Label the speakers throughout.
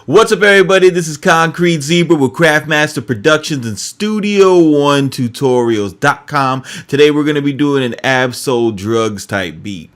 Speaker 1: What's up, everybody? This is Concrete Zebra with Craftmaster Productions and Studio One Tutorials.com. Today we're going to be doing an Soul D.R.U.G.S type beat.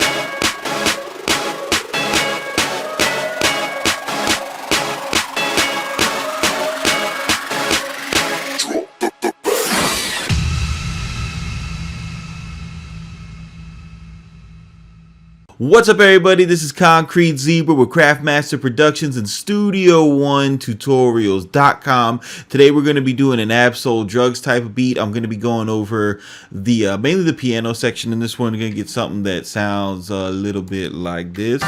Speaker 1: What's up, everybody? This is Concrete Zebra with Craftmaster Productions and Studio One Tutorials.com. Today we're going to be doing an Soul D.R.U.G.S type of beat. I'm going to be going over the mainly the piano section in this one. We're going to get something that sounds a little bit like this.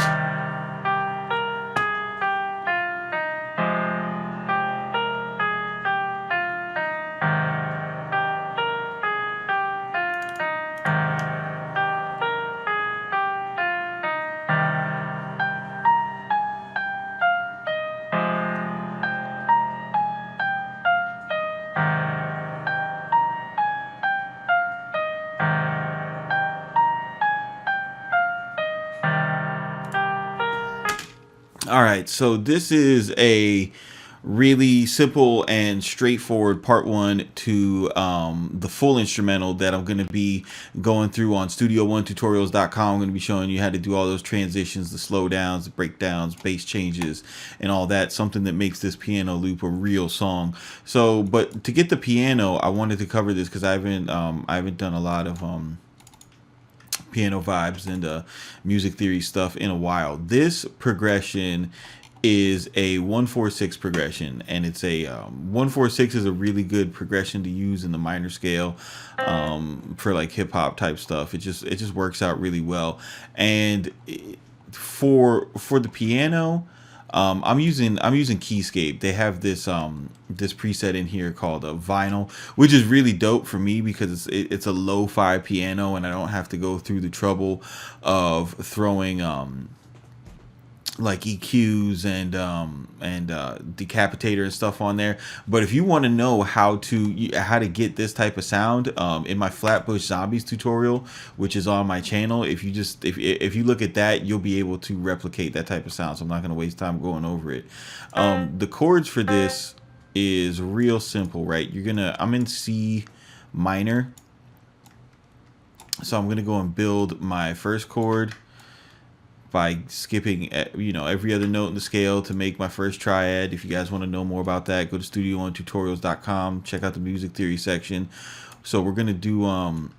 Speaker 1: All right, so this is a really simple and straightforward part one to the full instrumental that I'm going to be going through on Studio One Tutorials.com. I'm going to be showing you how to do all those transitions, the slowdowns, the breakdowns, bass changes, and all that. Something that makes this piano loop a real song. So, but to get the piano, I wanted to cover this because I haven't done a lot of piano vibes and music theory stuff in a while. This progression is a 1-4-6 progression, and it's a 1-4-6 is a really good progression to use in the minor scale for like hip hop type stuff. It just works out really well. And for the piano, I'm using Keyscape. They have this this preset in here called a vinyl, which is really dope for me because it's a lo-fi piano, and I don't have to go through the trouble of throwing like EQs and decapitator and stuff on there. But if you want to know how to get this type of sound, in my Flatbush Zombies tutorial, which is on my channel, if you look at that, you'll be able to replicate that type of sound. So I'm not going to waste time going over it. The chords for this is real simple, right? I'm in C minor, so I'm gonna go and build my first chord by skipping, every other note in the scale to make my first triad. If you guys want to know more about that, go to studio1tutorials.com. Check out the music theory section. So we're gonna do a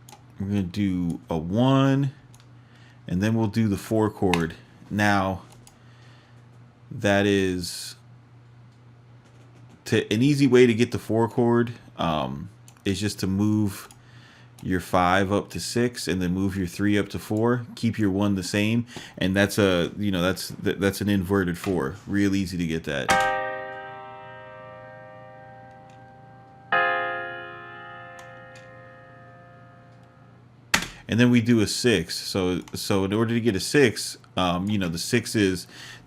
Speaker 1: 1, and then we'll do the 4 chord. Now, that is an easy way to get the 4 chord is just to move your 5 up to 6 and then move your 3 up to 4. Keep your 1 the same, and that's that's an inverted 4. Real easy to get that. And then we do a 6. So in order to get a 6, the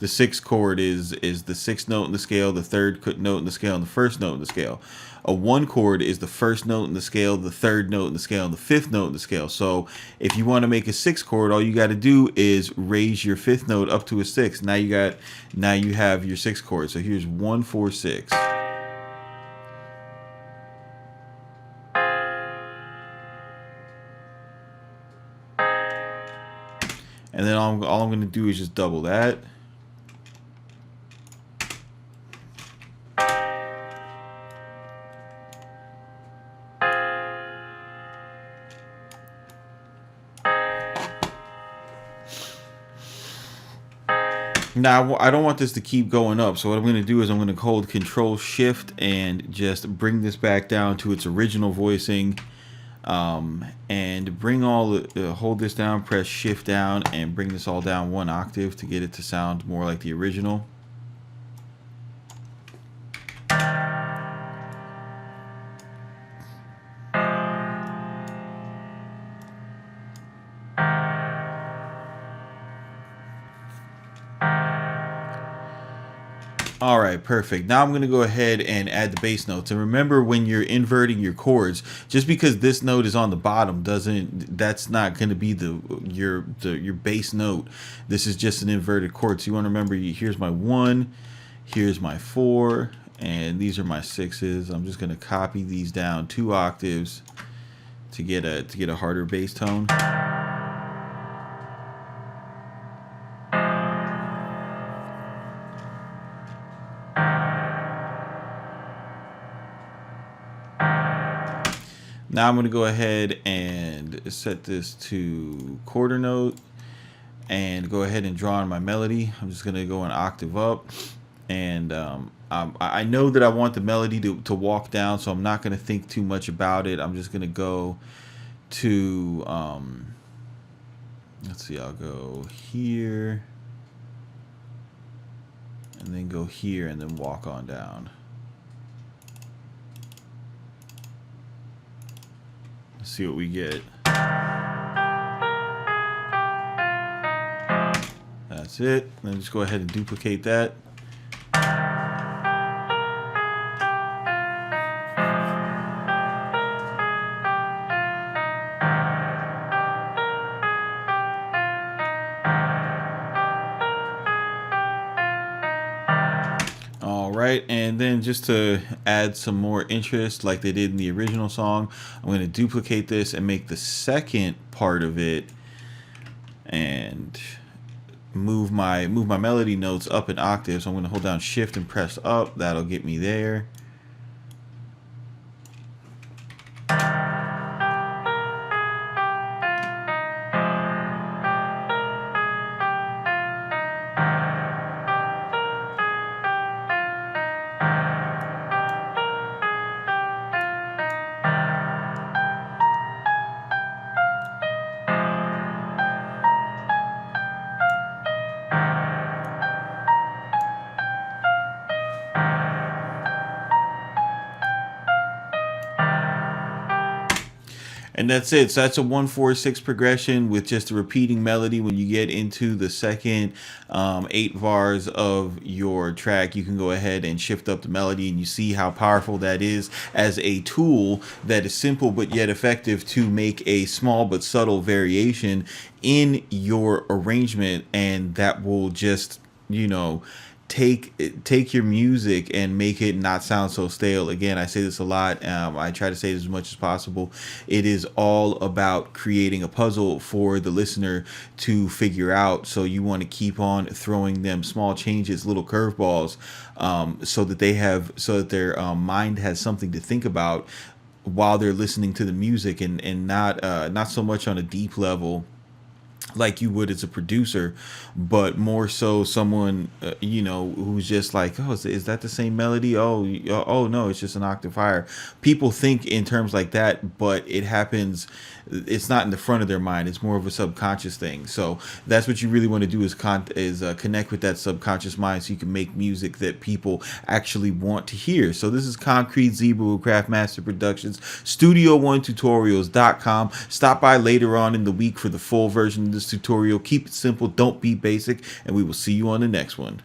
Speaker 1: 6th chord is the 6th note in the scale, the 3rd note in the scale, and the 1st note in the scale. A 1 chord is the 1st note in the scale, the 3rd note in the scale, and the 5th note in the scale. So if you want to make a 6 chord, all you got to do is raise your 5th note up to a 6. Now you have your 6 chord. So here's 1, 4, 6. And then all I'm going to do is just double that. Now, I don't want this to keep going up, so what I'm going to do is I'm going to hold Control Shift and just bring this back down to its original voicing, and hold this down, press Shift down, and bring this all down 1 octave to get it to sound more like the original. All right, perfect. Now I'm going to go ahead and add the bass notes. And remember, when you're inverting your chords, just because this note is on the bottom that's not going to be your bass note. This is just an inverted chord. So you want to remember, here's my 1, Here's my 4, and these are my 6s. I'm just going to copy these down 2 octaves to get a harder bass tone. Now I'm going to go ahead and set this to quarter note and go ahead and draw on my melody. I'm just going to go an octave up, and I know that I want the melody to walk down, so I'm not going to think too much about it. I'm just going to go to, let's see, I'll go here, and then go here, and then walk on down. Let's see what we get. That's it. Then just go ahead and duplicate that. All right, and then just to add some more interest like they did in the original song, I'm going to duplicate this and make the second part of it and move my melody notes up an octave. So I'm going to hold down shift and press up. That'll get me there. And that's it. So that's a 1-4-6 progression with just a repeating melody. When you get into the second 8 bars of your track, you can go ahead and shift up the melody, and you see how powerful that is as a tool that is simple but yet effective to make a small but subtle variation in your arrangement, and that will just, you know, take your music and make it not sound so stale. Again, I say this a lot. I try to say it as much as possible. It is all about creating a puzzle for the listener to figure out. So you want to keep on throwing them small changes, little curveballs, so that their mind has something to think about while they're listening to the music, and not so much on a deep level like you would as a producer, but more so someone who's just like, oh, is that the same melody? Oh no, it's just an octave higher. People think in terms like that, but it happens, it's not in the front of their mind. It's more of a subconscious thing. So that's what you really want to do, is connect with that subconscious mind, so you can make music that people actually want to hear. So this is Concrete Zebra with Craftmaster Productions, Studio One Tutorials.com. Stop by later on in the week for the full version of this tutorial. Keep it simple, don't be basic, and we will see you on the next one.